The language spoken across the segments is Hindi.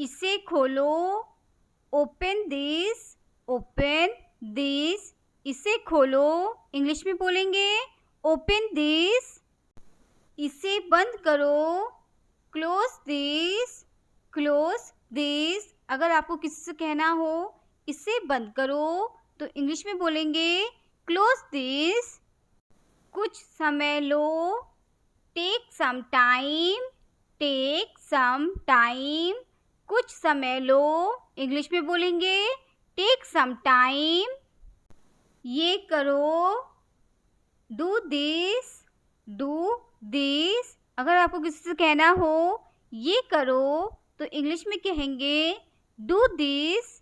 इसे खोलो, ओपन दिस, ओपन दिस। इसे खोलो, इंग्लिश में बोलेंगे ओपन दिस। इसे बंद करो, क्लोज दिस, क्लोज दिस। अगर आपको किसी से कहना हो इसे बंद करो तो इंग्लिश में बोलेंगे क्लोज दिस। कुछ समय लो, take some time, take some time. कुछ समय लो, इंग्लिश में बोलेंगे टेक सम टाइम। ये करो, डू दिस, डू दिस। अगर आपको किसी से कहना हो ये करो तो इंग्लिश में कहेंगे डू दिस।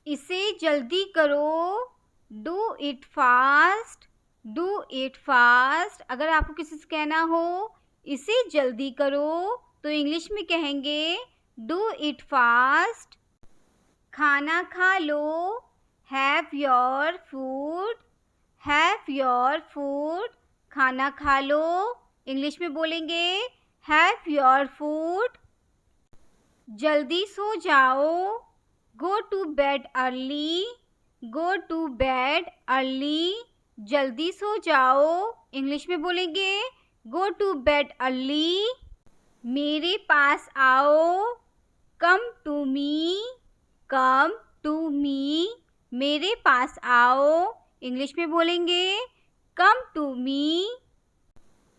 इसे जल्दी करो, do it fast, do it fast. अगर आपको किसी से कहना हो इसे जल्दी करो तो इंग्लिश में कहेंगे डू इट फास्ट। खाना खा लो, have your food, have your food. खाना खा लो, इंग्लिश में बोलेंगे हैव योर फूड। जल्दी सो जाओ, go to bed early, go to bed early. जल्दी सो जाओ, इंग्लिश में बोलेंगे गो टू बेड अर्ली। मेरे पास आओ, come to me, come to me. मेरे पास आओ, इंग्लिश में बोलेंगे कम टू मी।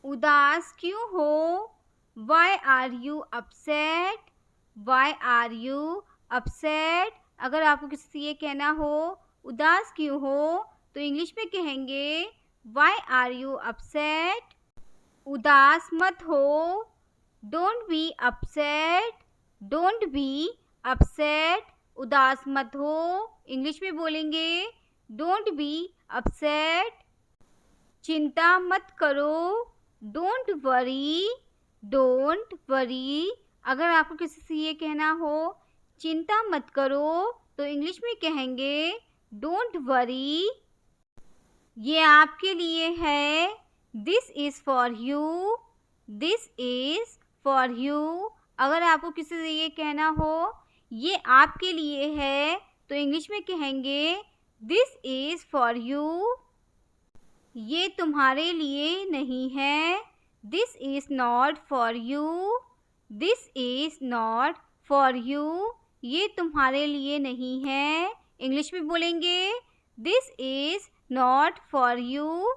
उदास क्यों हो, why are you upset, why are you upset. अगर आपको किसी से ये कहना हो उदास क्यों हो तो इंग्लिश में कहेंगे वाई आर यू अपसेट। उदास मत हो, don't be upset, don't be upset. उदास मत हो, इंग्लिश में बोलेंगे डोंट बी अपसेट। चिंता मत करो, डोंट वरी, डोंट वरी। अगर आपको किसी से ये कहना हो चिंता मत करो तो इंग्लिश में कहेंगे डोंट वरी। ये आपके लिए है, this is for you, this is for you. अगर आपको किसी से ये कहना हो ये आपके लिए है तो इंग्लिश में कहेंगे दिस इज़ फॉर यू। ये तुम्हारे लिए नहीं है, this is not for you, this is not for you. ये तुम्हारे लिए नहीं है, इंग्लिश में बोलेंगे this is not for you.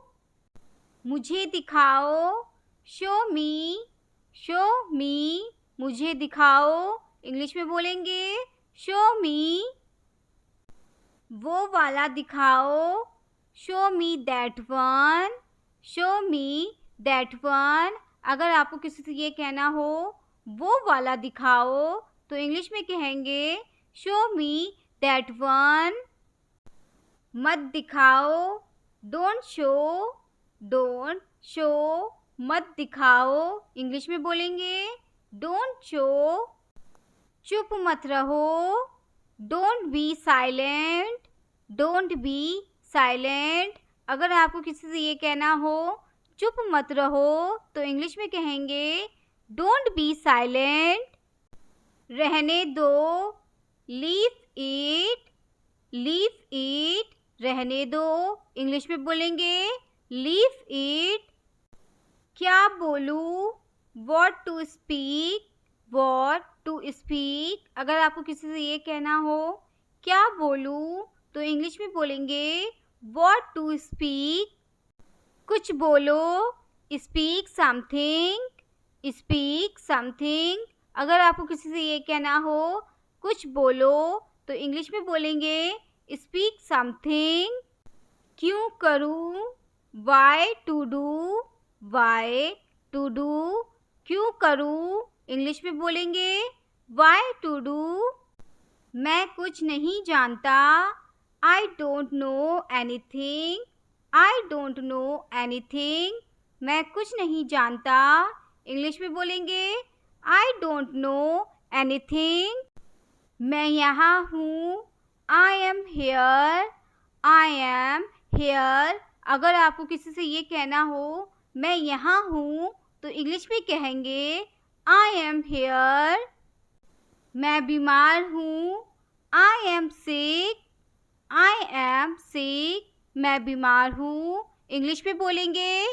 मुझे दिखाओ, शो मी, शो मी। मुझे दिखाओ, इंग्लिश में बोलेंगे शो मी। वो वाला दिखाओ, show me that one, show me that one. अगर आपको किसी से ये कहना हो वो वाला दिखाओ तो इंग्लिश में कहेंगे शो मी दैट वन। मत दिखाओ, डोंट शो, डोंट शो। मत दिखाओ, इंग्लिश में बोलेंगे डोंट शो। चुप मत रहो, don't be silent, don't be silent. अगर आपको किसी से ये कहना हो चुप मत रहो तो इंग्लिश में कहेंगे डोंट बी साइलेंट। रहने दो, लीव इट, लीव इट। रहने दो, इंग्लिश में बोलेंगे लीव इट। क्या बोलूँ, what to speak, what to speak. अगर आपको किसी से ये कहना हो क्या बोलूँ तो इंग्लिश में बोलेंगे व्हाट टू स्पीक। कुछ बोलो, स्पीक समथिंग, स्पीक समथिंग। अगर आपको किसी से ये कहना हो कुछ बोलो तो इंग्लिश में बोलेंगे स्पीक समथिंग। क्यों करूँ, why to do, why to do. क्यों करूँ, इंग्लिश में बोलेंगे वाई टू डू। मैं कुछ नहीं जानता, I don't know anything, I don't know anything. मैं कुछ नहीं जानता, इंग्लिश में बोलेंगे आई डोंट नो एनीथिंग। मैं यहाँ हूँ, I am here, I am here. अगर आपको किसी से ये कहना हो मैं यहाँ हूँ तो इंग्लिश में कहेंगे आई एम हेयर। मैं बीमार हूँ। I am sick. I am sick. मैं बीमार हूँ। इंग्लिश में बोलेंगे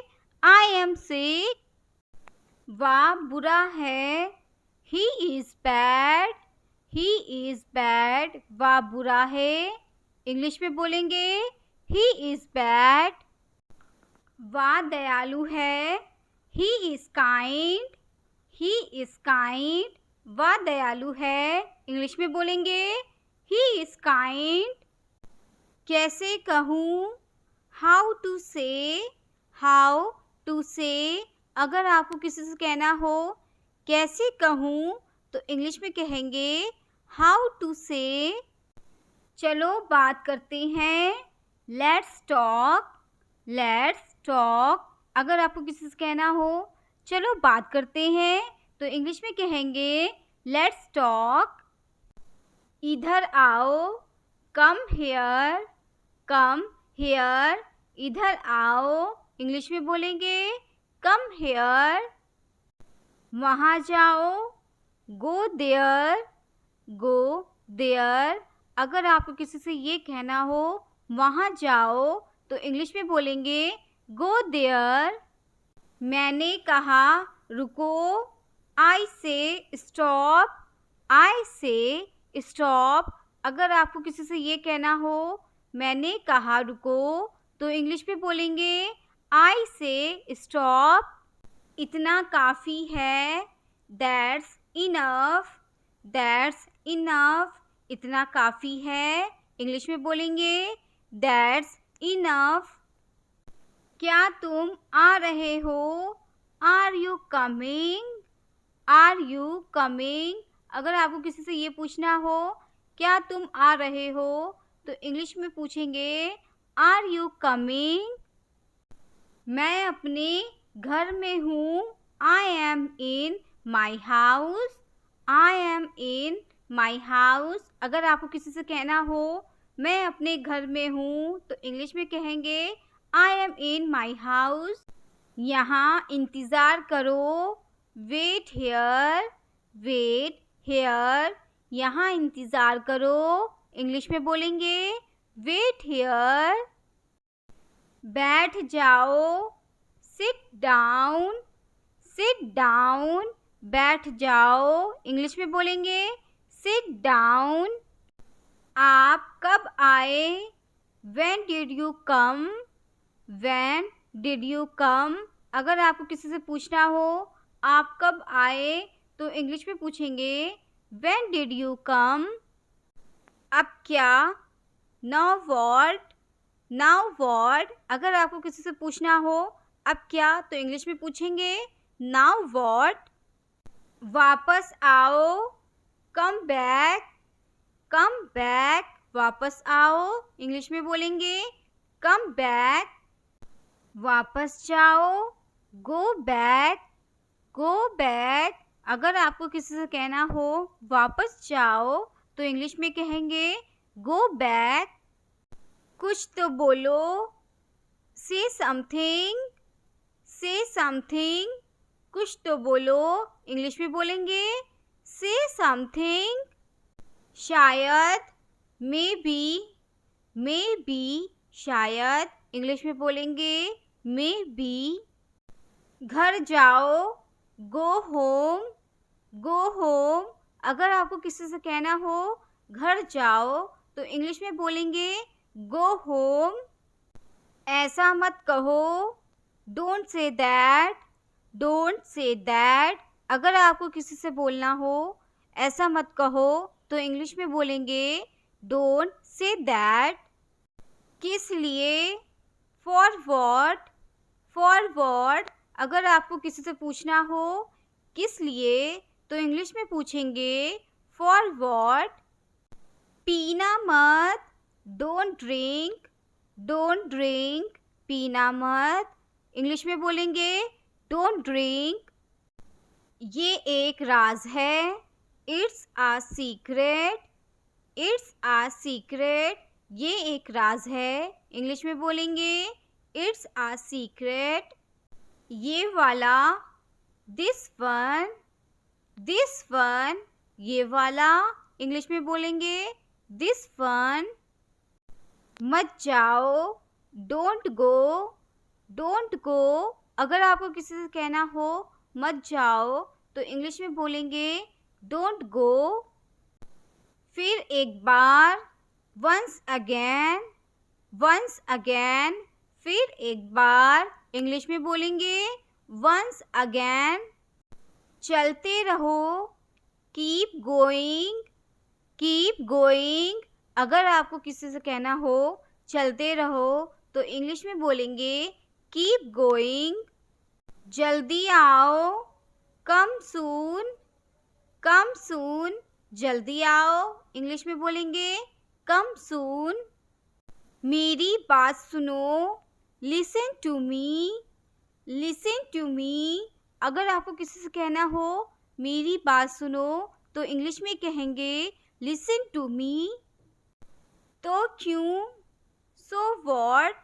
आई एम सिक। वह बुरा है। He is bad. He is bad. वह बुरा है। इंग्लिश में बोलेंगे ही इज़ बैड। वह दयालु है। He is kind. He is kind. वह दयालु है। इंग्लिश में बोलेंगे ही इज़ काइंड। कैसे कहूँ? हाउ टू से। हाउ टू से। अगर आपको किसी से कहना हो कैसे कहूँ तो इंग्लिश में कहेंगे हाउ टू से। चलो बात करते हैं। Let's talk. Let's talk. अगर आपको किसी से कहना हो चलो बात करते हैं तो इंग्लिश में कहेंगे लेट्स टॉक। इधर आओ। Come here. Come here. इधर आओ। इंग्लिश में बोलेंगे कम हेयर। वहाँ जाओ। Go there. Go there. अगर आपको किसी से ये कहना हो वहाँ जाओ तो इंग्लिश में बोलेंगे गो देयर। मैंने कहा रुको। आई से स्टॉप। आई से स्टॉप। अगर आपको किसी से ये कहना हो मैंने कहा रुको तो इंग्लिश में बोलेंगे आई से स्टॉप। इतना काफ़ी है। That's enough. That's enough. इतना काफ़ी है। इंग्लिश में बोलेंगे दैट्स इनफ। क्या तुम आ रहे हो? Are you coming? Are you coming? अगर आपको किसी से ये पूछना हो क्या तुम आ रहे हो तो इंग्लिश में पूछेंगे आर यू कमिंग? मैं अपने घर में हूँ। I M in my house. I am in my house. अगर आपको किसी से कहना हो मैं अपने घर में हूँ तो इंग्लिश में कहेंगे I am in my house. यहाँ इंतज़ार करो। Wait here. Wait here. यहाँ इंतज़ार करो। इंग्लिश में बोलेंगे वेट हेयर। बैठ जाओ। Sit down. Sit down. बैठ जाओ। इंग्लिश में बोलेंगे सिट डाउन। आप कब आए? When did you come? When did you come? अगर आपको किसी से पूछना हो आप कब आए तो इंग्लिश में पूछेंगे When did you come? अब क्या? Now what? Now what? अगर आपको किसी से पूछना हो अब क्या तो इंग्लिश में पूछेंगे Now what? वापस आओ। Come back. Come back. वापस आओ। इंग्लिश में बोलेंगे come back. वापस जाओ। go back. go back. अगर आपको किसी से कहना हो वापस जाओ तो इंग्लिश में कहेंगे go back. कुछ तो बोलो। say something. say something. कुछ तो बोलो। इंग्लिश में बोलेंगे say something. शायद। maybe शायद। इंग्लिश में बोलेंगे maybe. घर जाओ। go home. अगर आपको किसी से कहना हो घर जाओ तो इंग्लिश में बोलेंगे go home. ऐसा मत कहो। don't say that. अगर आपको किसी से बोलना हो ऐसा मत कहो तो इंग्लिश में बोलेंगे डोंट से दैट. किस लिए? For what. अगर आपको किसी से पूछना हो किस लिए तो इंग्लिश में पूछेंगे फॉर वॉट. पीना मत. Don't drink. पीना मत. इंग्लिश में बोलेंगे डोंट ड्रिंक. ये एक राज है. It's a secret. ये एक राज है. इंग्लिश में बोलेंगे इट्स आ सीक्रेट. ये वाला. This one. ये वाला इंग्लिश में बोलेंगे दिस वन। मत जाओ, डोंट गो, डोंट गो। अगर आपको किसी से कहना हो मत जाओ तो इंग्लिश में बोलेंगे डोंट गो। फिर एक बार, वंस अगेन, वंस अगेन। फिर एक बार इंग्लिश में बोलेंगे वंस अगेन। चलते रहो, कीप गोइंग, कीप गोइंग। अगर आपको किसी से कहना हो चलते रहो तो इंग्लिश में बोलेंगे कीप गोइंग। जल्दी आओ, कम सून, कम सून। जल्दी आओ इंग्लिश में बोलेंगे कम सून। मेरी बात सुनो, listen to me, listen to me. अगर आपको किसी से कहना हो मेरी बात सुनो तो इंग्लिश में कहेंगे लिसन टू मी। तो क्यों, सो व्हाट,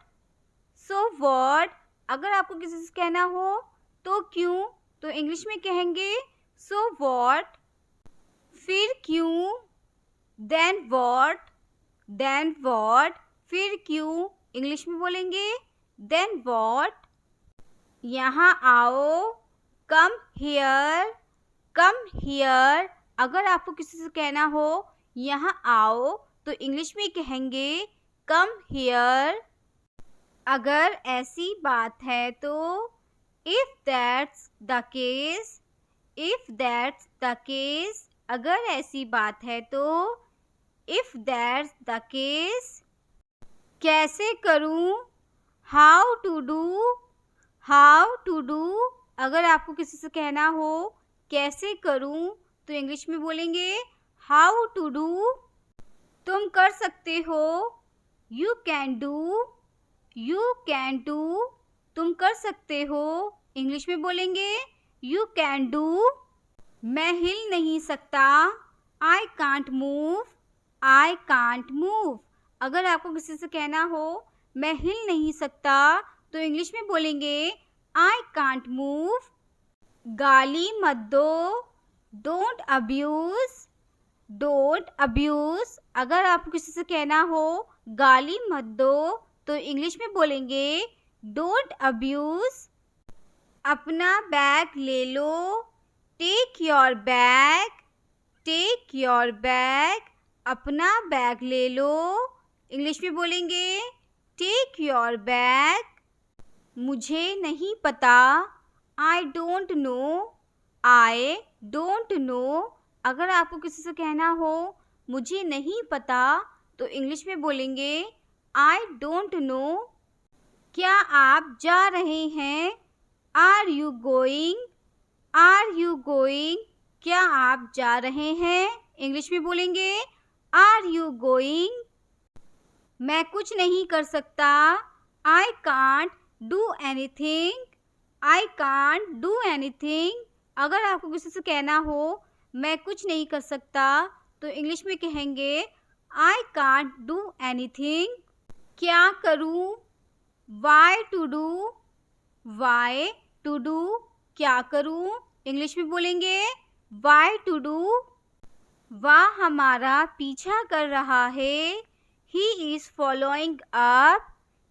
सो व्हाट। अगर आपको किसी से कहना हो तो क्यों तो इंग्लिश में कहेंगे सो व्हाट। फिर क्यों, देन व्हाट, देन व्हाट। फिर क्यों इंग्लिश में बोलेंगे देन व्हाट। यहाँ आओ, कम हियर, कम हियर। अगर आपको किसी से कहना हो यहाँ आओ तो इंग्लिश में कहेंगे कम हियर। अगर ऐसी बात है तो, if that's the case, if that's the case. अगर ऐसी बात है तो, इफ दैट्स द केस। कैसे करूं, how to do, how to do. अगर आपको किसी से कहना हो कैसे करूं तो इंग्लिश में बोलेंगे हाउ टू डू। तुम कर सकते हो, you can do, you can do. तुम कर सकते हो इंग्लिश में बोलेंगे यू कैन डू। मैं हिल नहीं सकता, I can't move, I can't move. अगर आपको किसी से कहना हो मैं हिल नहीं सकता तो इंग्लिश में बोलेंगे आई कांट मूव। गाली मत दो, डोंट अब्यूज, डोंट अब्यूज। अगर आपको किसी से कहना हो गाली मत दो तो इंग्लिश में बोलेंगे डोंट अब्यूज। अपना बैग ले लो, take your bag, take your bag. अपना बैग ले लो इंग्लिश में बोलेंगे टेक योर बैग। मुझे नहीं पता, I don't know, I don't know. अगर आपको किसी से कहना हो मुझे नहीं पता तो इंग्लिश में बोलेंगे आई डोंट नो। क्या आप जा रहे हैं, are you going, are you going. क्या आप जा रहे हैं इंग्लिश में बोलेंगे आर यू गोइंग। मैं कुछ नहीं कर सकता, I can't do anything, I can't do anything. अगर आपको किसी से कहना हो मैं कुछ नहीं कर सकता तो इंग्लिश में कहेंगे आई कांट डू एनीथिंग। क्या करूं, why to do, why to do. क्या करूं इंग्लिश में बोलेंगे वाई टू डू। वह हमारा पीछा कर रहा है, he is following up,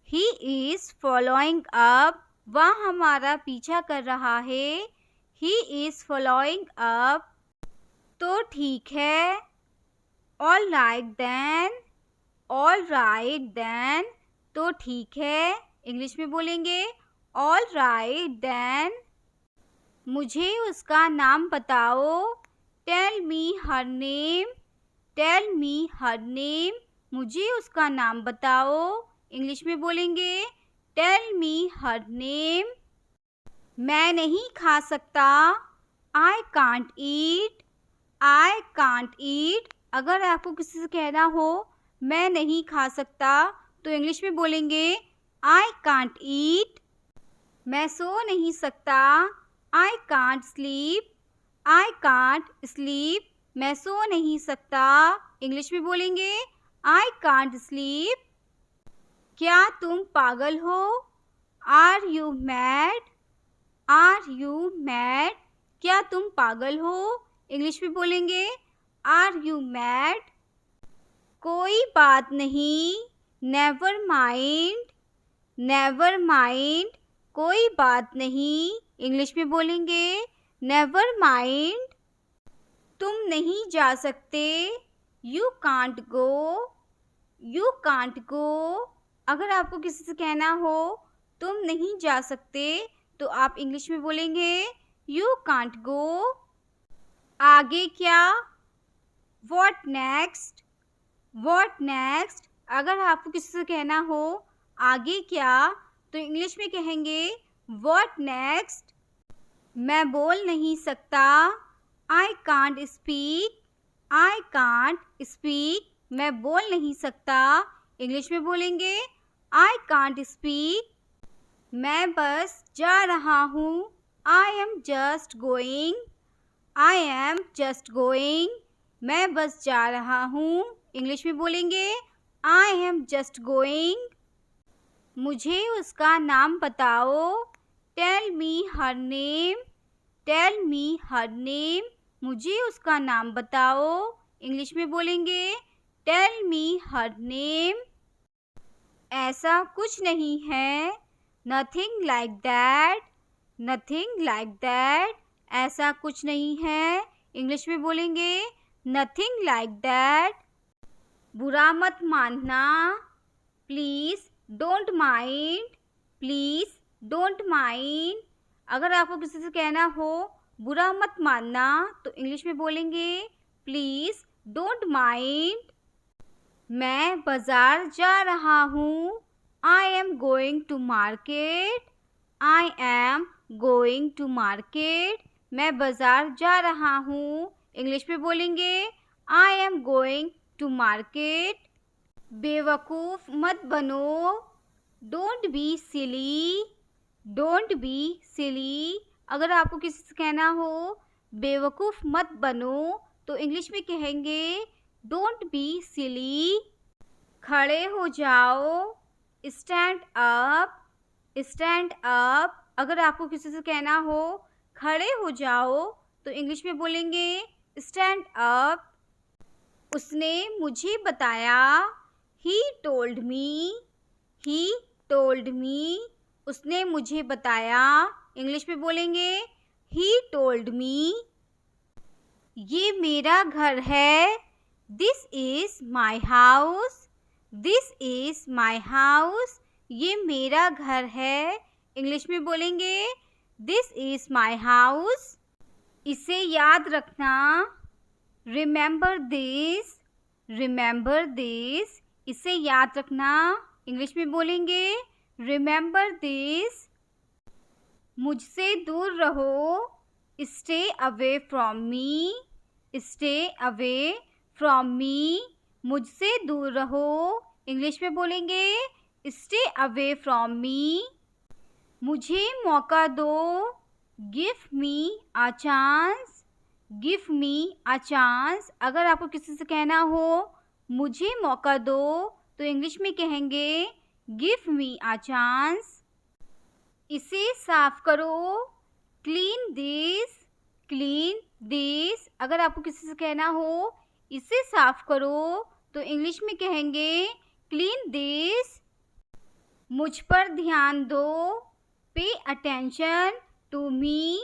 he is following up. वह हमारा पीछा कर रहा है, ही इज़ फॉलोइंग अप। तो ठीक है, all right then, all right then. तो ठीक है इंग्लिश में बोलेंगे ऑल राइट देन। मुझे उसका नाम बताओ, tell me her name, tell me her name. मुझे उसका नाम बताओ इंग्लिश में बोलेंगे टेल मी हर नेम। मैं नहीं खा सकता, I can't eat, I can't eat. अगर आपको किसी से कहना हो मैं नहीं खा सकता तो इंग्लिश में बोलेंगे आई कांट ईट। मैं सो नहीं सकता, I can't sleep, I can't sleep. मैं सो नहीं सकता इंग्लिश में बोलेंगे आई कांट स्लीप। क्या तुम पागल हो, are you mad, are you mad. क्या तुम पागल हो इंग्लिश में बोलेंगे आर यू मैड? कोई बात नहीं, नेवर माइंड, नेवर माइंड, कोई बात नहीं, इंग्लिश में बोलेंगे नेवर माइंड। तुम नहीं जा सकते, you can't go, you can't go, अगर आपको किसी से कहना हो तुम नहीं जा सकते तो आप इंग्लिश में बोलेंगे यू कांट गो। आगे क्या? व्हाट नेक्स्ट, व्हाट नेक्स्ट, अगर आपको किसी से कहना हो आगे क्या तो इंग्लिश में कहेंगे व्हाट नेक्स्ट। मैं बोल नहीं सकता, I can't speak, I can't speak, मैं बोल नहीं सकता, इंग्लिश में बोलेंगे आई कांट स्पीक। मैं बस जा रहा हूँ, I am just going, I am just going, मैं बस जा रहा हूँ, इंग्लिश में बोलेंगे आई एम जस्ट गोइंग। मुझे उसका नाम बताओ, tell me her name, tell me her name, मुझे उसका नाम बताओ, इंग्लिश में बोलेंगे टेल मी हर नेम। ऐसा कुछ नहीं है, nothing like that, nothing like that, ऐसा कुछ नहीं है, इंग्लिश में बोलेंगे नथिंग लाइक दैट। बुरा मत मानना, please don't mind, please don't mind, अगर आपको किसी से कहना हो बुरा मत मानना तो इंग्लिश में बोलेंगे प्लीज़ डोंट माइंड। मैं बाज़ार जा रहा हूँ, I am going to market, I am going to market, मैं बाज़ार जा रहा हूँ, इंग्लिश में बोलेंगे I am going to market. बेवकूफ़ मत बनो, don't be silly, don't be silly, अगर आपको किसी से कहना हो बेवकूफ़ मत बनो तो इंग्लिश में कहेंगे डोंट बी सिली। खड़े हो जाओ, स्टैंड अप, स्टैंड अप, अगर आपको किसी से कहना हो खड़े हो जाओ तो इंग्लिश में बोलेंगे स्टैंड अप। उसने मुझे बताया, he told me, he told me, उसने मुझे बताया, इंग्लिश में बोलेंगे ही टोल्ड मी। ये मेरा घर है, this is my house, this is my house, ये मेरा घर है, इंग्लिश में बोलेंगे दिस इज़ माई हाउस। इसे याद रखना, रिमेंबर दिस, रिमेंबर दिस, इसे याद रखना, इंग्लिश में बोलेंगे रिमेंबर दिस। मुझसे दूर रहो, stay away from me, stay away from me, मुझसे दूर रहो, इंग्लिश में बोलेंगे स्टे अवे फ्रॉम मी। मुझे मौका दो, give me a chance, give me a chance, अगर आपको किसी से कहना हो मुझे मौका दो तो इंग्लिश में कहेंगे गिव मी अ चांस। इसे साफ करो, क्लीन दिस, क्लीन दिस, अगर आपको किसी से कहना हो इसे साफ करो तो इंग्लिश में कहेंगे क्लीन दिस। मुझ पर ध्यान दो, pay attention to me,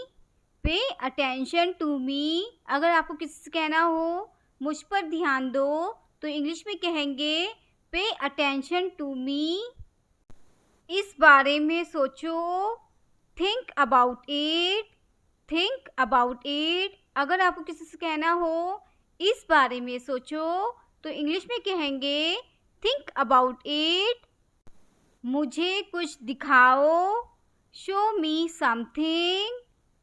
pay attention to me, अगर आपको किसी से कहना हो मुझ पर ध्यान दो तो इंग्लिश में कहेंगे पे अटेंशन टू मी। इस बारे में सोचो, think about it, think about it, अगर आपको किसी से कहना हो इस बारे में सोचो तो इंग्लिश में कहेंगे थिंक अबाउट इट। मुझे कुछ दिखाओ, show me something,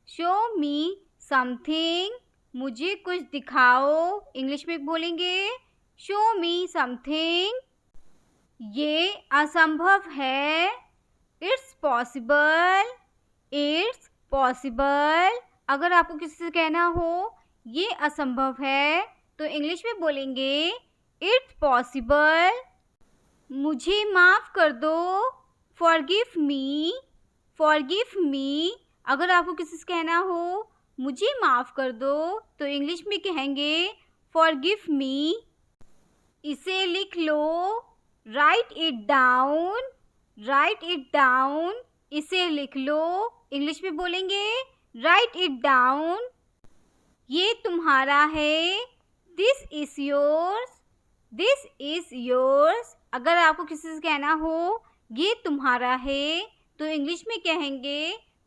show me something, मुझे कुछ दिखाओ, इंग्लिश में बोलेंगे शो मी समथिंग। ये असंभव है, इट्स पॉसिबल, इट्स पॉसिबल, अगर आपको किसी से कहना हो ये असंभव है तो इंग्लिश में बोलेंगे इट्स पॉसिबल। मुझे माफ़ कर दो, फॉरगिव मी, फॉरगिव मी, अगर आपको किसी से कहना हो मुझे माफ़ कर दो तो इंग्लिश में कहेंगे फॉरगिव मी। इसे लिख लो, write it down, write it down. इसे लिख लो, इंग्लिश में बोलेंगे राइट इट डाउन। ये तुम्हारा है, this is yours, this is yours. अगर आपको किसी से कहना हो ये तुम्हारा है तो इंग्लिश में कहेंगे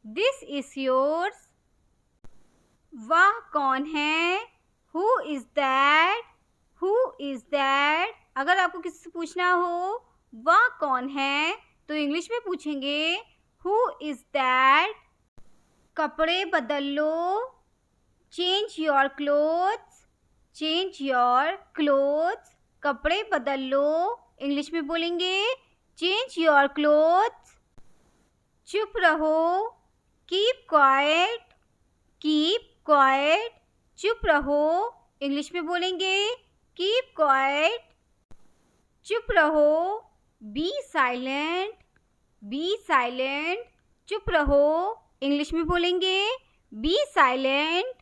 दिस इज योर्स। वह कौन है, who is that, who is that. अगर आपको किसी से पूछना हो वह कौन है तो इंग्लिश में पूछेंगे हु इज दैट। कपड़े बदल लो, change your clothes, change your clothes. कपड़े बदल लो, इंग्लिश में बोलेंगे चेंज योर क्लोथ्स। चुप रहो, कीप क्वाइट, कीप क्वाइट। चुप रहो, इंग्लिश में बोलेंगे कीप क्वाइट। चुप रहो, बी साइलेंट, बी साइलेंट। चुप रहो, इंग्लिश में बोलेंगे बी साइलेंट।